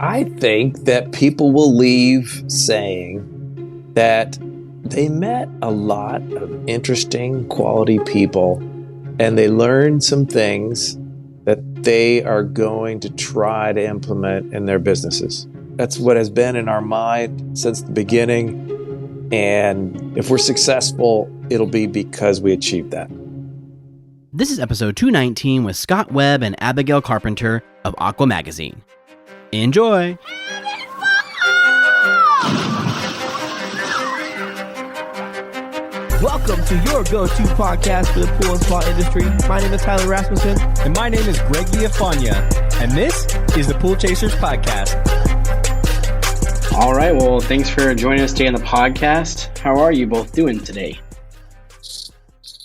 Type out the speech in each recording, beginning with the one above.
I think that people will leave saying that they met a lot of interesting, quality people, and they learned some things that they are going to try to implement in their businesses. That's what has been in our mind since the beginning. And if we're successful, it'll be because we achieved that. This is episode 219 with Scott Webb and Abigail Carpenter of AQUA Magazine. Enjoy! Welcome to your go-to podcast for the pool and spa industry. My name is Tyler Rasmussen. And my name is Greg Villafania. And this is the Pool Chasers Podcast. All right. Well, thanks for joining us today on the podcast. How are you both doing today?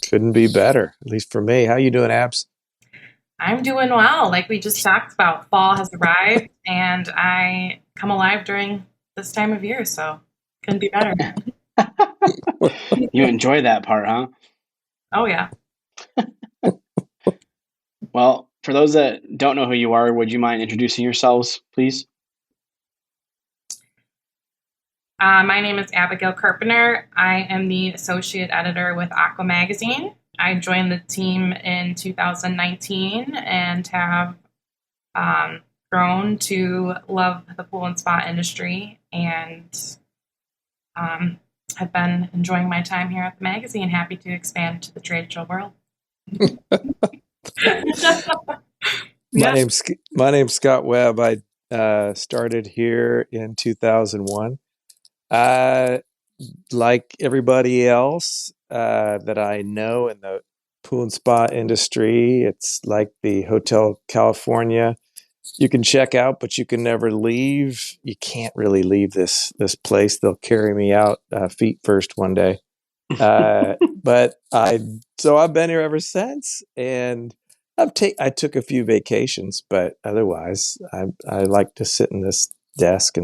Couldn't be better, at least for me. How you doing, Abs? I'm doing well. Like we just talked about, fall has arrived, and I come alive during this time of year, so couldn't be better. You enjoy that part, huh? Oh, yeah. Well, for those that don't know who you are, would you mind introducing yourselves, please? My name is Abigail Carpenter. I am the associate editor with AQUA Magazine. I joined the team in 2019 and have grown to love the pool and spa industry, and have been enjoying my time here at the magazine. Happy to expand to the trade show world. My name's Scott Webb. I started here in 2001. Like everybody else that I know in the pool and spa industry, it's like the Hotel California. You can check out, but you can never leave. You can't really leave this place. They'll carry me out feet first one day. But I've been here ever since, and I took a few vacations, but otherwise I like to sit in this desk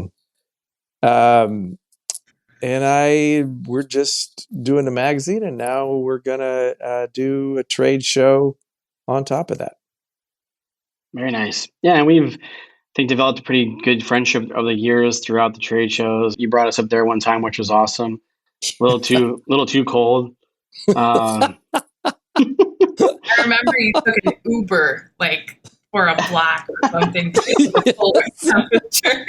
and we're just doing the magazine, and now we're gonna do a trade show on top of that. Very nice. Yeah, and we've, I think, developed a pretty good friendship over the years throughout the trade shows. You brought us up there one time, which was awesome. A little too cold. I remember you took an Uber like for a block or something to get the polar temperature.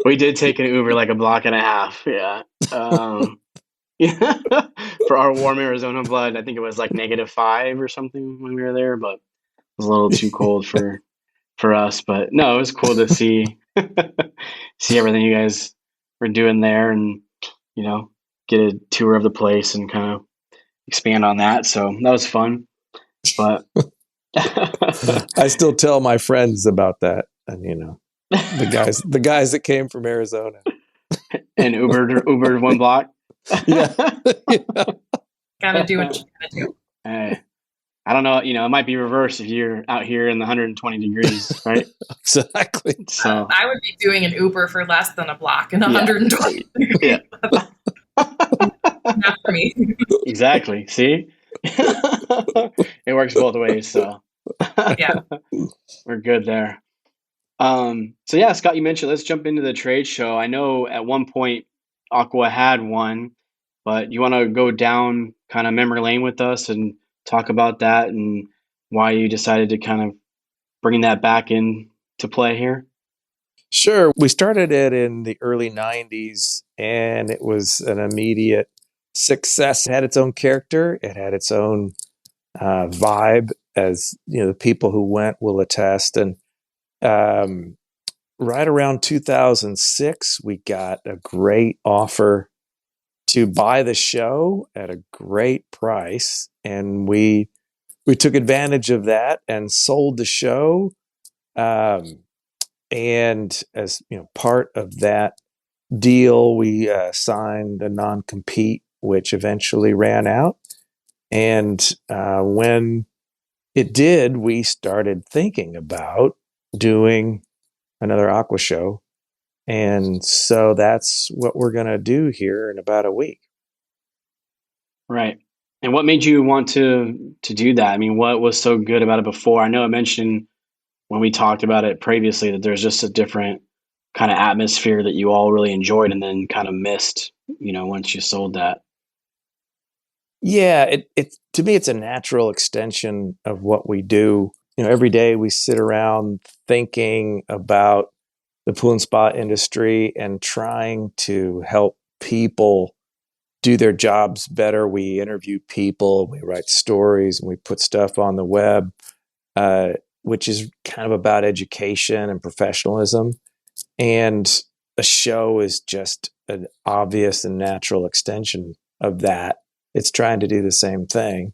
We did take an Uber like a block and a half. Yeah. Yeah. For our warm Arizona blood, I think it was like -5 or something when we were there, but it was a little too cold for us. But no, it was cool to see everything you guys were doing there, and get a tour of the place and kind of expand on that. So that was fun. But I still tell my friends about that, and the guys that came from Arizona and Ubered one block. Yeah. Gotta do what you gotta do. I don't know. It might be reversed if you're out here in the 120 degrees, right? Exactly. So I would be doing an Uber for less than a block in 120 degrees. Yeah. Not for me. Exactly. See, it works both ways. So Yeah, we're good there. So yeah, Scott, you mentioned, let's jump into the trade show. I know at one point AQUA had one, but you want to go down kind of memory lane with us and talk about that and why you decided to kind of bring that back into play here? Sure. We started it in the early 90s, and it was an immediate success. It had its own character. It had its own vibe, as the people who went will attest. And right around 2006, we got a great offer to buy the show at a great price, and we took advantage of that and sold the show. And as part of that deal, we signed a non-compete, which eventually ran out. And when it did, we started thinking about doing another AQUA show. And so that's what we're going to do here in about a week. Right. And what made you want to do that? I mean, what was so good about it before? I know I mentioned when we talked about it previously, that there's just a different kind of atmosphere that you all really enjoyed and then kind of missed, once you sold that. Yeah, it to me, it's a natural extension of what we do. Every day we sit around thinking about the pool and spa industry and trying to help people do their jobs better. We interview people, we write stories, and we put stuff on the web, which is kind of about education and professionalism. And a show is just an obvious and natural extension of that. It's trying to do the same thing.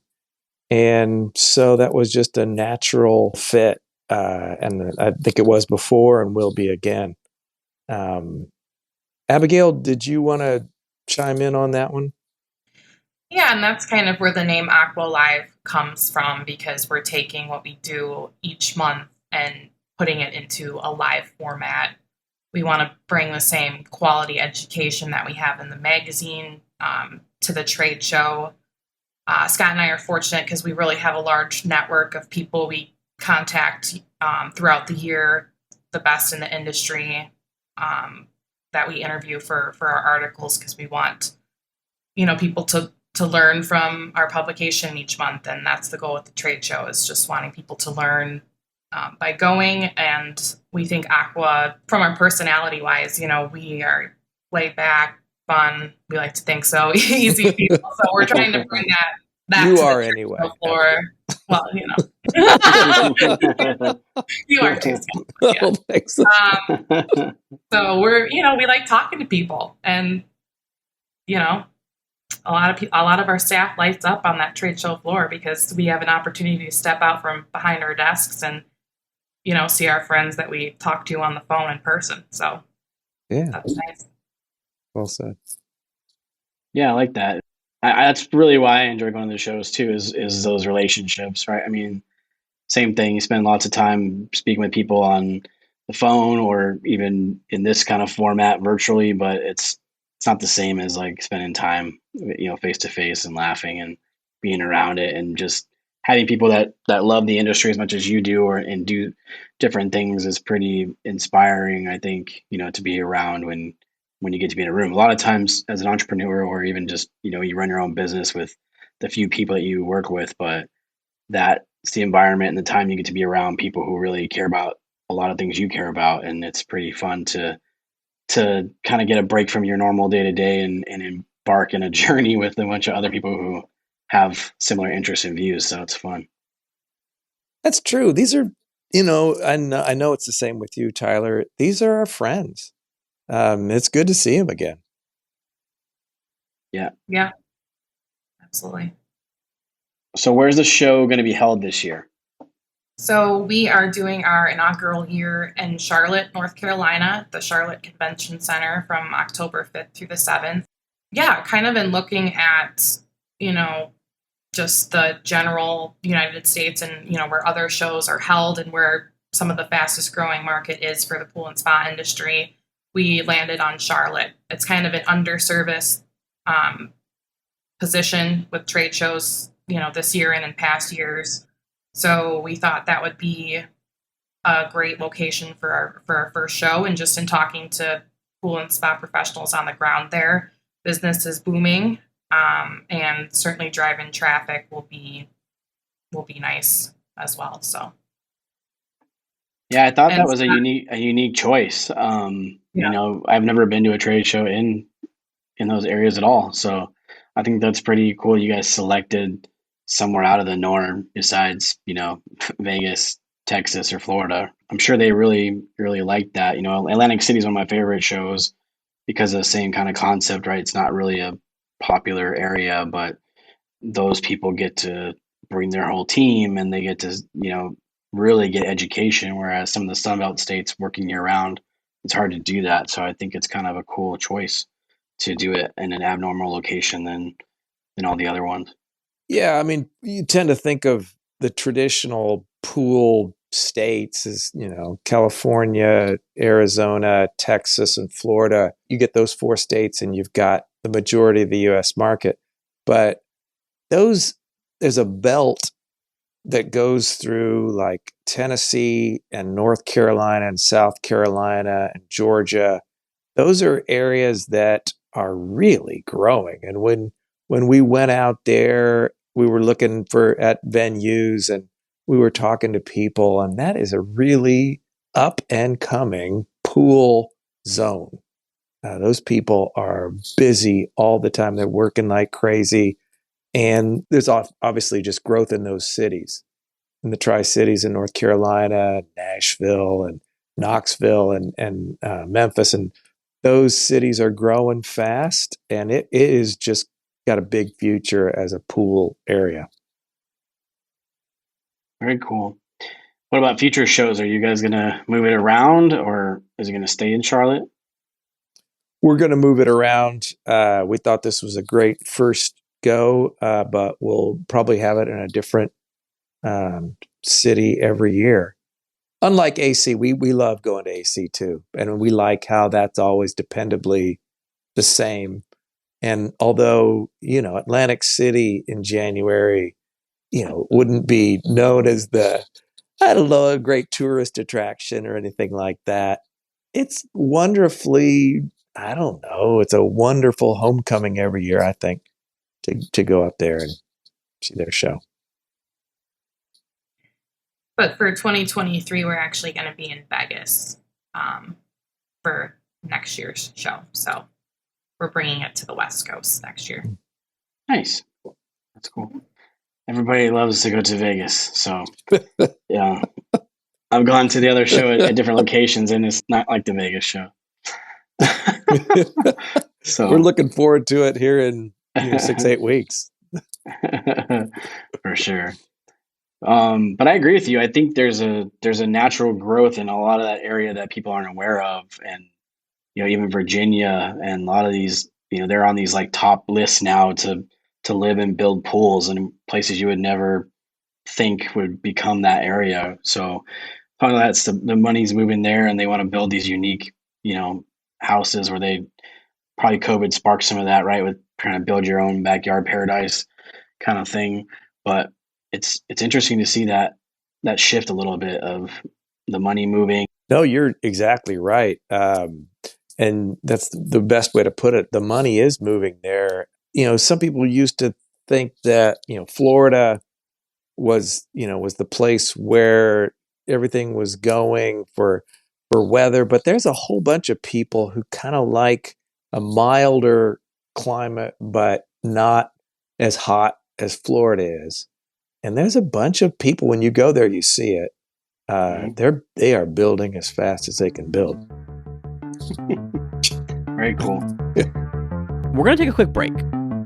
And so that was just a natural fit. And I think it was before and will be again. Abigail, did you want to chime in on that one? Yeah, and that's kind of where the name AQUA Live comes from, because we're taking what we do each month and putting it into a live format. We want to bring the same quality education that we have in the magazine to the trade show. Scott and I are fortunate because we really have a large network of people we contact throughout the year, the best in the industry, that we interview for our articles, because we want people to learn from our publication each month. And that's the goal with the trade show, is just wanting people to learn by going. And we think AQUA, from our personality wise, we are laid back, fun. We like to think so. Easy people. So we're trying to bring that You to are the anyway. floor. Well, you are too. Yeah. Thanks. So we're, we like talking to people, and a lot of our staff lights up on that trade show floor because we have an opportunity to step out from behind our desks and see our friends that we talk to on the phone in person. So yeah, that's nice. Well said. Yeah, I like that. That's really why I enjoy going to the shows too, is those relationships, right? I mean, same thing. You spend lots of time speaking with people on the phone or even in this kind of format virtually, but it's not the same as like spending time, face to face and laughing and being around it, and just having people that love the industry as much as you do and do different things is pretty inspiring, I think, to be around when you get to be in a room. A lot of times as an entrepreneur, or even just, you run your own business with the few people that you work with, but that's the environment and the time you get to be around people who really care about a lot of things you care about. And it's pretty fun to kind of get a break from your normal day to day and embark in a journey with a bunch of other people who have similar interests and views. So it's fun. That's true. These are, I know it's the same with you, Tyler. These are our friends. It's good to see them again. Yeah. Yeah, absolutely. So where's the show going to be held this year? So we are doing our inaugural year in Charlotte, North Carolina, the Charlotte Convention Center, from October 5th through the 7th. Yeah, kind of in looking at, just the general United States and, where other shows are held and where some of the fastest growing market is for the pool and spa industry. We landed on Charlotte. It's kind of an underserviced position with trade shows, this year and in past years. So we thought that would be a great location for our first show. And just in talking to pool and spa professionals on the ground there, business is booming, and certainly drive-in traffic will be nice as well. So yeah, I thought that was a unique choice. I've never been to a trade show in those areas at all, so I think that's pretty cool. You guys selected somewhere out of the norm besides, Vegas, Texas, or Florida. I'm sure they really, really like that. Atlantic City is one of my favorite shows because of the same kind of concept, right? It's not really a popular area, but those people get to bring their whole team and they get to, really get education. Whereas some of the Sunbelt states working year round, it's hard to do that. So I think it's kind of a cool choice to do it in an abnormal location than all the other ones. Yeah, I mean, you tend to think of the traditional pool states as, California, Arizona, Texas, and Florida. You get those 4 states and you've got the majority of the US market. But there's a belt that goes through like Tennessee and North Carolina and South Carolina and Georgia. Those are areas that are really growing. And when we went out there, we were looking at venues and we were talking to people, and that is a really up and coming pool zone. Those people are busy all the time. They're working like crazy. And there's obviously just growth in those cities, in the Tri-Cities in North Carolina, Nashville and Knoxville and Memphis. And those cities are growing fast, and it is just got a big future as a pool area. Very cool. What about future shows? Are you guys going to move it around, or is it going to stay in Charlotte? We're going to move it around. We thought this was a great first go, but we'll probably have it in a different city every year. Unlike AC, we love going to AC too, and we like how that's always dependably the same. And although, Atlantic City in January, wouldn't be known as a great tourist attraction or anything like that, it's wonderfully, it's a wonderful homecoming every year, I think, to go up there and see their show. But for 2023, we're actually going to be in Vegas for next year's show. So we're bringing it to the West Coast next year. Nice. That's cool. Everybody loves to go to Vegas. So, yeah. I've gone to the other show at different locations, and it's not like the Vegas show. So we're looking forward to it here in 6-8 weeks. For sure. But I agree with you. I think there's a natural growth in a lot of that area that people aren't aware of. And, even Virginia and a lot of these, they're on these like top lists now to live and build pools in places you would never think would become that area. So part of that's the money's moving there, and they want to build these unique, houses where they probably COVID sparked some of that, right? With trying to build your own backyard paradise kind of thing. But it's interesting to see that shift a little bit of the money moving. No, you're exactly right. And that's the best way to put it. The money is moving there. Some people used to think that, Florida was the place where everything was going for weather, but there's a whole bunch of people who kind of like a milder climate, but not as hot as Florida is. And there's a bunch of people, when you go there, you see it. They are building as fast as they can build. Very cool. We're going to take a quick break.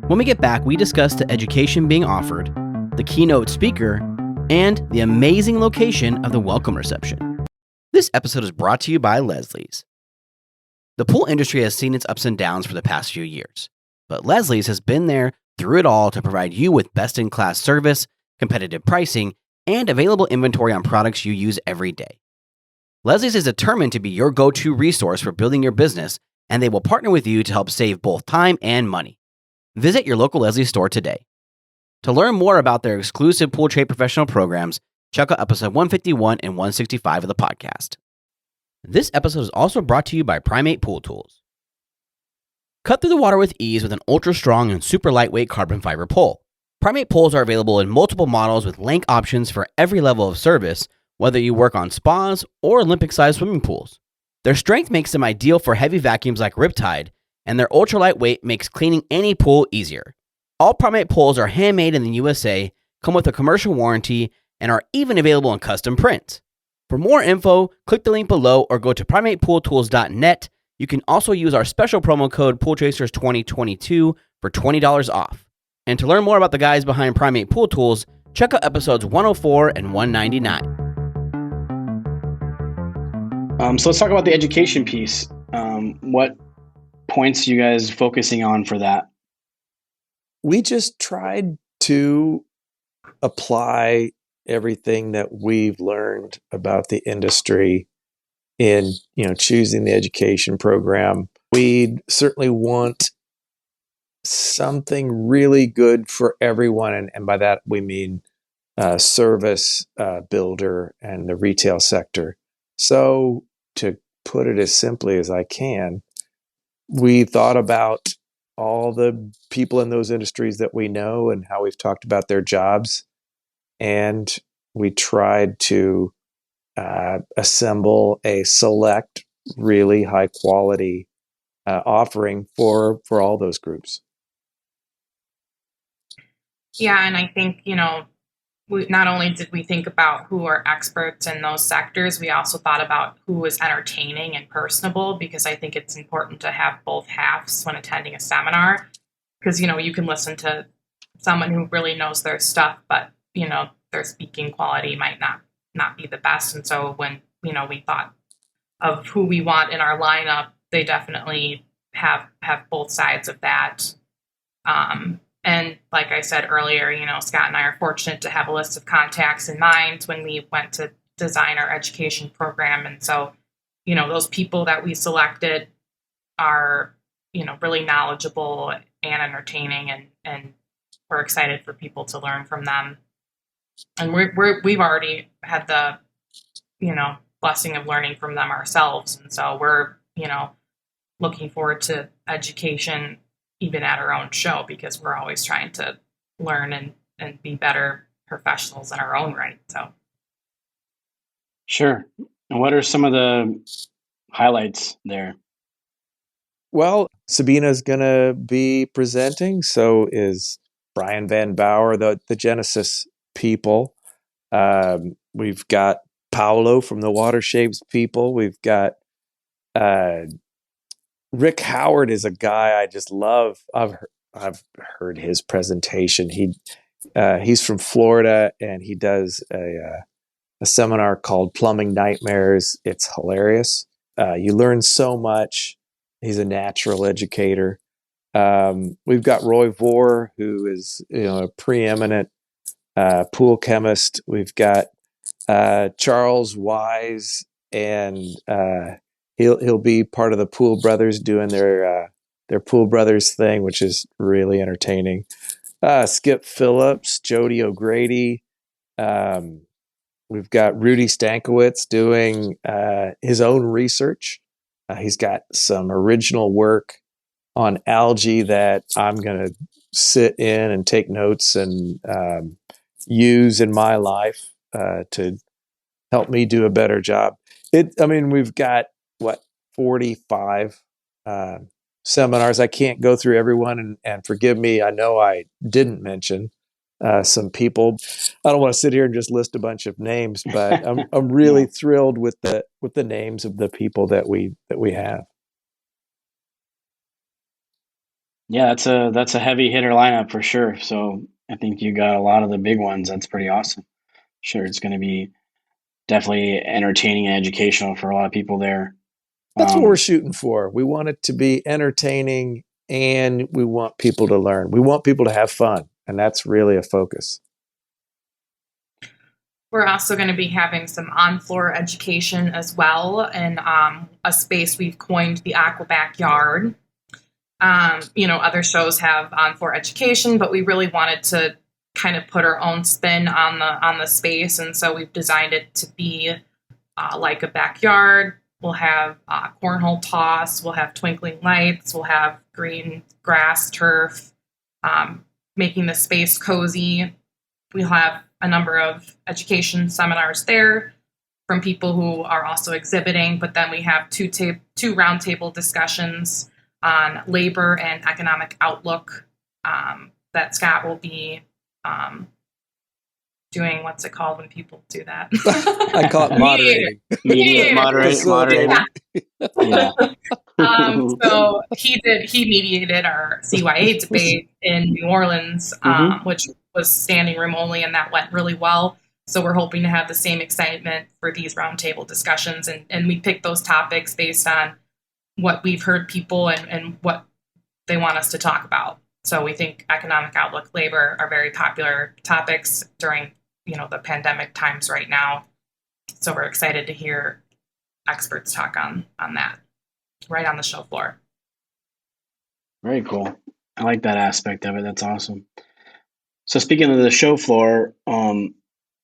When we get back, we discuss the education being offered, the keynote speaker, and the amazing location of the welcome reception. This episode is brought to you by Leslie's. The pool industry has seen its ups and downs for the past few years, but Leslie's has been there through it all to provide you with best-in-class service, competitive pricing, and available inventory on products you use every day. Leslie's is determined to be your go-to resource for building your business, and they will partner with you to help save both time and money. Visit your local Leslie's store today. To learn more about their exclusive pool trade professional programs, check out episode 151 and 165 of the podcast. This episode is also brought to you by Primate Pool Tools. Cut through the water with ease with an ultra-strong and super lightweight carbon fiber pole. Primate poles are available in multiple models with length options for every level of service, whether you work on spas or Olympic-sized swimming pools. Their strength makes them ideal for heavy vacuums like Riptide, and their ultra-lightweight makes cleaning any pool easier. All Primate poles are handmade in the USA, come with a commercial warranty, and are even available in custom prints. For more info, click the link below or go to primatepooltools.net. You can also use our special promo code PoolChasers2022 for $20 off. And to learn more about the guys behind Primate Pool Tools, check out episodes 104 and 199. So let's talk about the education piece. What points are you guys focusing on for that? We just tried to apply everything that we've learned about the industry in, choosing the education program. We certainly want something really good for everyone. And by that, we mean service builder and the retail sector. So to put it as simply as I can, we thought about all the people in those industries that we know and how we've talked about their jobs. And we tried to assemble a select, really high quality offering for all those groups. Yeah, and I think, we not only did we think about who are experts in those sectors, we also thought about who was entertaining and personable, because I think it's important to have both halves when attending a seminar, because, you can listen to someone who really knows their stuff, but, their speaking quality might not be the best. And so when, we thought of who we want in our lineup, they definitely have both sides of that. And like I said earlier, Scott and I are fortunate to have a list of contacts in mind when we went to design our education program. And so, those people that we selected are, really knowledgeable and entertaining, and we're excited for people to learn from them. And we've already had the, blessing of learning from them ourselves. And so we're, looking forward to education even at our own show, because we're always trying to learn and be better professionals in our own right. So, sure. And what are some of the highlights there? Well, Sabina's going to be presenting. So is Brian Van Bauer, the Genesis people. We've got Paolo from the Water Shapes people. We've got Rick Howard is a guy I just love. I've heard his presentation. He's from Florida, and he does a seminar called Plumbing Nightmares. It's hilarious. You learn so much. He's a natural educator. We've got Roy Vore, who is a preeminent pool chemist. We've got Charles Wise, and he'll be part of the Pool Brothers doing their Pool Brothers thing, which is really entertaining. Skip Phillips, Jody O'Grady. We've got Rudy Stankiewicz doing his own research. He's got some original work on algae that I'm going to sit in and take notes and use in my life to help me do a better job. We've got 45 seminars. I can't go through everyone, and forgive me, I know I didn't mention some people. I don't want to sit here and just list a bunch of names, but I'm really thrilled with the names of the people that we have. Yeah, that's a heavy hitter lineup for sure. So I think you got a lot of the big ones. That's pretty awesome. Sure, it's going to be definitely entertaining and educational for a lot of people there. That's what we're shooting for. We want it to be entertaining, and we want people to learn. We want people to have fun, and that's really a focus. We're also going to be having some on-floor education as well, in a space we've coined the AQUA Backyard. Other shows have on-floor education, but we really wanted to kind of put our own spin on the space, and so we've designed it to be like a backyard. We'll have cornhole toss. We'll have twinkling lights. We'll have green grass, turf, making the space cozy. We'll have a number of education seminars there from people who are also exhibiting. But then we have two roundtable discussions on labor and economic outlook that Scott will be doing. What's it called when people do that? I call it moderating. Moderating. Yeah. So he mediated our CYA debate in New Orleans, which was standing room only, and that went really well. So we're hoping to have the same excitement for these roundtable discussions, and we picked those topics based on what we've heard people and what they want us to talk about. So we think economic outlook, labor are very popular topics during the pandemic times right now. So we're excited to hear experts talk on that right on the show floor. Very cool. I like that aspect of it. That's awesome. So speaking of the show floor,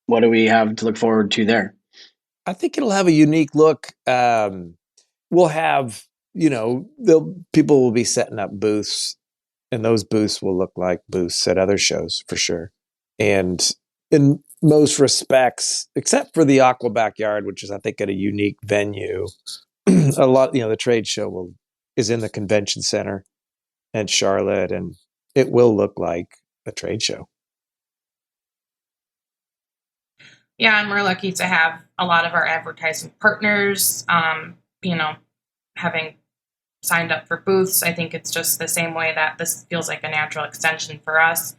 What do we have to look forward to there? I think it'll have a unique look. We'll have, people will be setting up booths, and those booths will look like booths at other shows for sure. And in most respects, except for the Aqua Backyard, which is, I think, at a unique venue, a lot, the trade show is in the convention center in Charlotte, and it will look like a trade show. Yeah, and we're lucky to have a lot of our advertising partners, having signed up for booths. I think it's just the same way that this feels like a natural extension for us.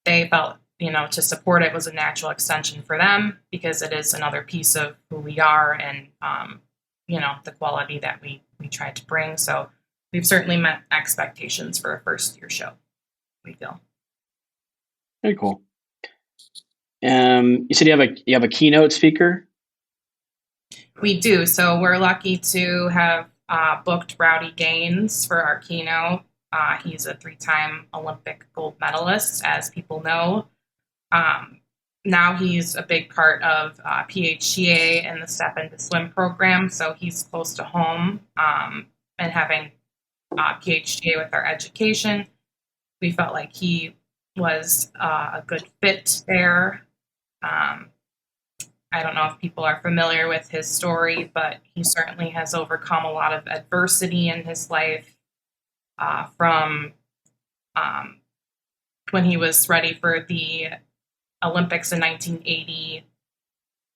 They felt, to support it was a natural extension for them because it is another piece of who we are and, the quality that we tried to bring. So we've certainly met expectations for a first-year show, we feel. Very cool. You said you have a keynote speaker? We do. So we're lucky to have booked Rowdy Gaines for our keynote. He's a 3-time Olympic gold medalist, as people know. Now he's a big part of PHCA and the Step Into Swim program, so he's close to home. And having PHCA with our education, we felt like he was a good fit there. I don't know if people are familiar with his story, but he certainly has overcome a lot of adversity in his life from when he was ready for the Olympics in 1980.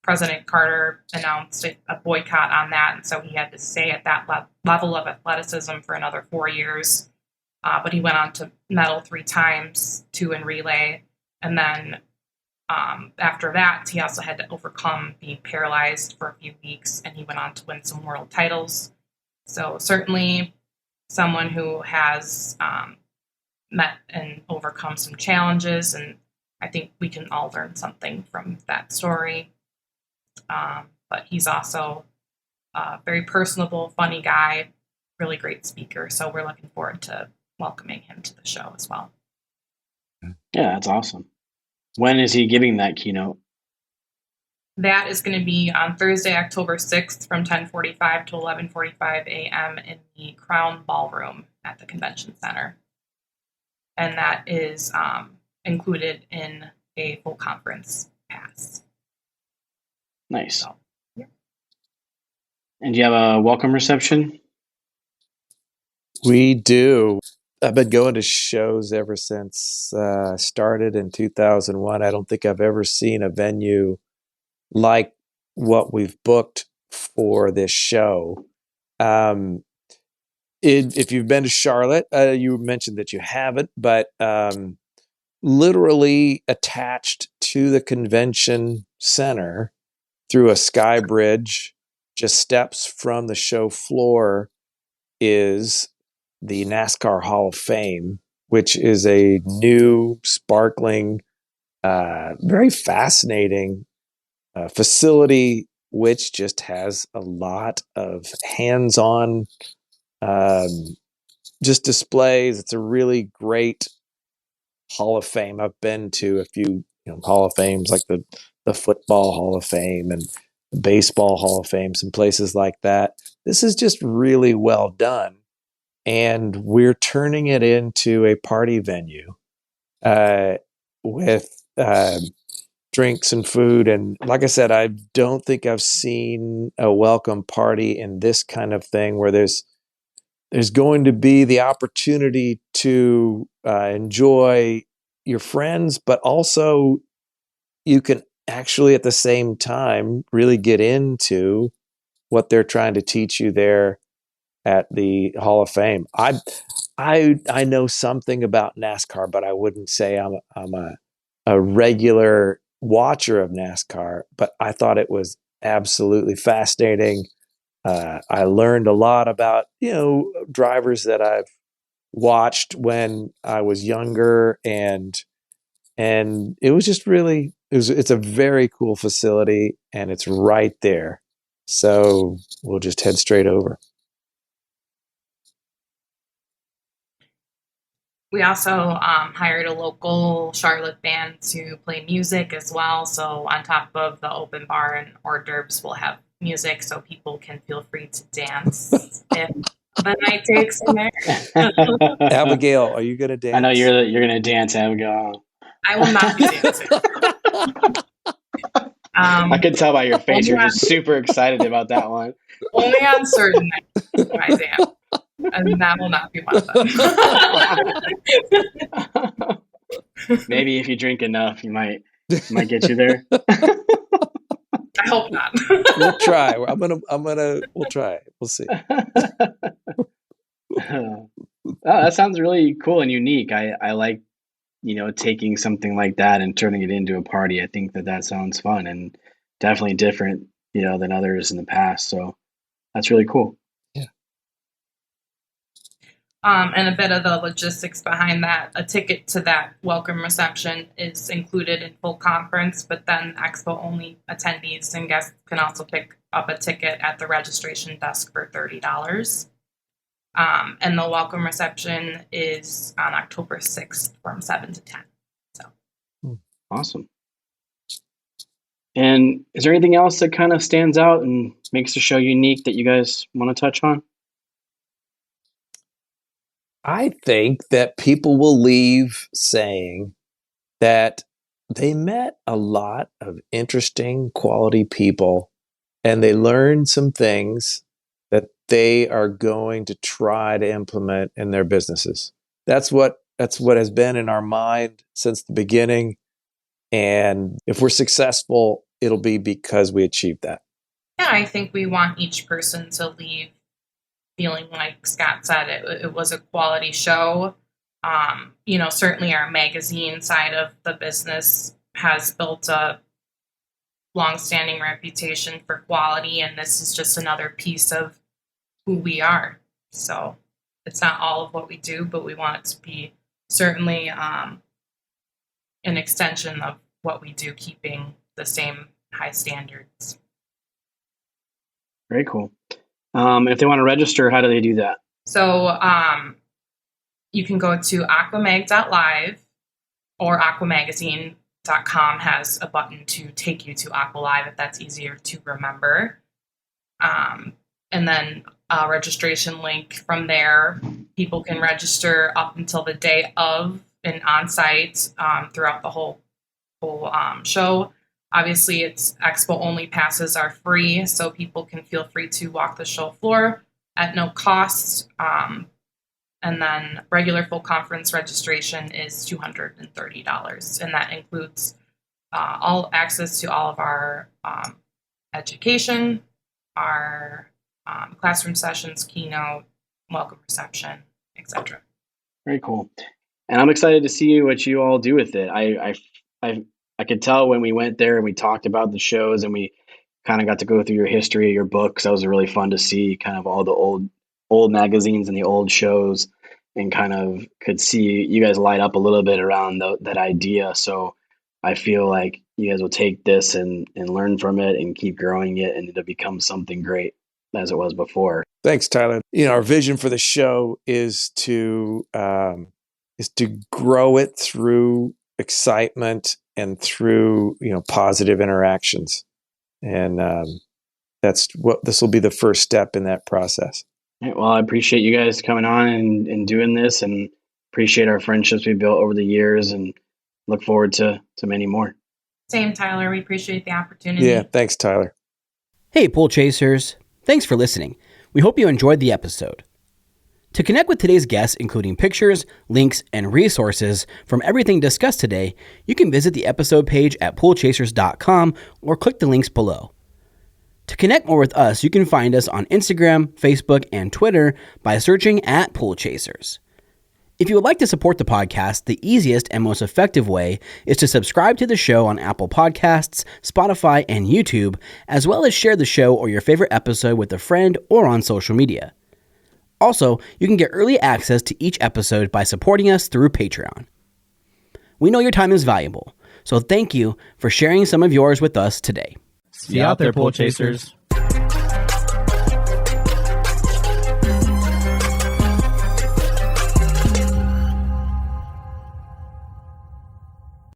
President Carter announced a boycott on that, and so he had to stay at that level of athleticism for another 4 years. But he went on to medal 3 times, 2 in relay, and then after that, he also had to overcome being paralyzed for a few weeks, and he went on to win some world titles. So certainly someone who has met and overcome some challenges, and I think we can all learn something from that story. But he's also a very personable, funny guy, really great speaker. So we're looking forward to welcoming him to the show as well. Yeah, that's awesome. When is he giving that keynote? That is going to be on Thursday, October 6th from 10:45 to 11:45 a.m. in the Crown Ballroom at the Convention Center. And that is included in a full conference pass. Nice. So, yeah. And do you have a welcome reception? We do. I've been going to shows ever since I started in 2001. I don't think I've ever seen a venue like what we've booked for this show. If you've been to Charlotte, you mentioned that you haven't, but literally attached to the convention center through a sky bridge, just steps from the show floor, is the NASCAR Hall of Fame, which is a new, sparkling, very fascinating facility, which just has a lot of hands-on just displays. It's a really great Hall of Fame. I've been to a few Hall of Fames, like the Football Hall of Fame and the Baseball Hall of Fame, some places like that. This is just really well done. And we're turning it into a party venue with drinks and food. And like I said, I don't think I've seen a welcome party in this kind of thing where there's going to be the opportunity to enjoy your friends, but also you can actually at the same time really get into what they're trying to teach you there at the Hall of Fame. I know something about NASCAR, but I wouldn't say I'm a regular watcher of NASCAR, but I thought it was absolutely fascinating. I learned a lot about, drivers that I've watched when I was younger, and it was just really, it's a very cool facility, and it's right there. So we'll just head straight over. We also hired a local Charlotte band to play music as well. So on top of the open bar and hors d'oeuvres, we'll have music so people can feel free to dance if the night takes them there. Abigail, are you going to dance? I know you're going to dance, Abigail. I will not be dancing. I could tell by your face you're just super excited about that one. Only on certain nights will I dance. And that will not be one of them. Maybe if you drink enough, you might get you there. I hope not. We'll try. We'll try. We'll see. Oh, that sounds really cool and unique. I like, taking something like that and turning it into a party. I think that sounds fun and definitely different, than others in the past. So that's really cool. Yeah. And a bit of the logistics behind that. A ticket to that welcome reception is included in full conference, but then Expo only attendees and guests can also pick up a ticket at the registration desk for $30. And the welcome reception is on October 6th from 7 to 10. So awesome. And is there anything else that kind of stands out and makes the show unique that you guys want to touch on? I think that people will leave saying that they met a lot of interesting, quality people, and they learned some things that they are going to try to implement in their businesses. That's what has been in our mind since the beginning. And if we're successful, it'll be because we achieved that. Yeah, I think we want each person to leave feeling like Scott said, it was a quality show. Certainly our magazine side of the business has built a longstanding reputation for quality, and this is just another piece of who we are. So it's not all of what we do, but we want it to be certainly an extension of what we do, keeping the same high standards. Very cool. If they want to register, how do they do that? So you can go to aquamag.live, or AQUAMagazine.com has a button to take you to AQUA Live if that's easier to remember. And then a registration link from there. People can register up until the day of and on-site throughout the whole show. Obviously, it's Expo only passes are free, so people can feel free to walk the show floor at no cost. And then regular full conference registration is $230, and that includes all access to all of our education, our classroom sessions, keynote, welcome reception, etc. Very cool. And I'm excited to see what you all do with it. I could tell when we went there and we talked about the shows and we kind of got to go through your history of your books. That was really fun to see kind of all the old magazines and the old shows, and kind of could see you guys light up a little bit around that idea. So I feel like you guys will take this and learn from it and keep growing it, and it'll become something great as it was before. Thanks, Tyler. Our vision for the show is to grow it through excitement and through positive interactions, and that's what this will be the first step in that process. Right, well, I appreciate you guys coming on and doing this, and appreciate our friendships we built over the years, and look forward to many more. Same, Tyler. We appreciate the opportunity. Yeah, thanks, Tyler. Hey, Pool Chasers. Thanks for listening. We hope you enjoyed the episode. To connect with today's guests, including pictures, links, and resources from everything discussed today, you can visit the episode page at poolchasers.com or click the links below. To connect more with us, you can find us on Instagram, Facebook, and Twitter by searching at Pool Chasers. If you would like to support the podcast, the easiest and most effective way is to subscribe to the show on Apple Podcasts, Spotify, and YouTube, as well as share the show or your favorite episode with a friend or on social media. Also, you can get early access to each episode by supporting us through Patreon. We know your time is valuable, so thank you for sharing some of yours with us today. See you out there, Pool Chasers.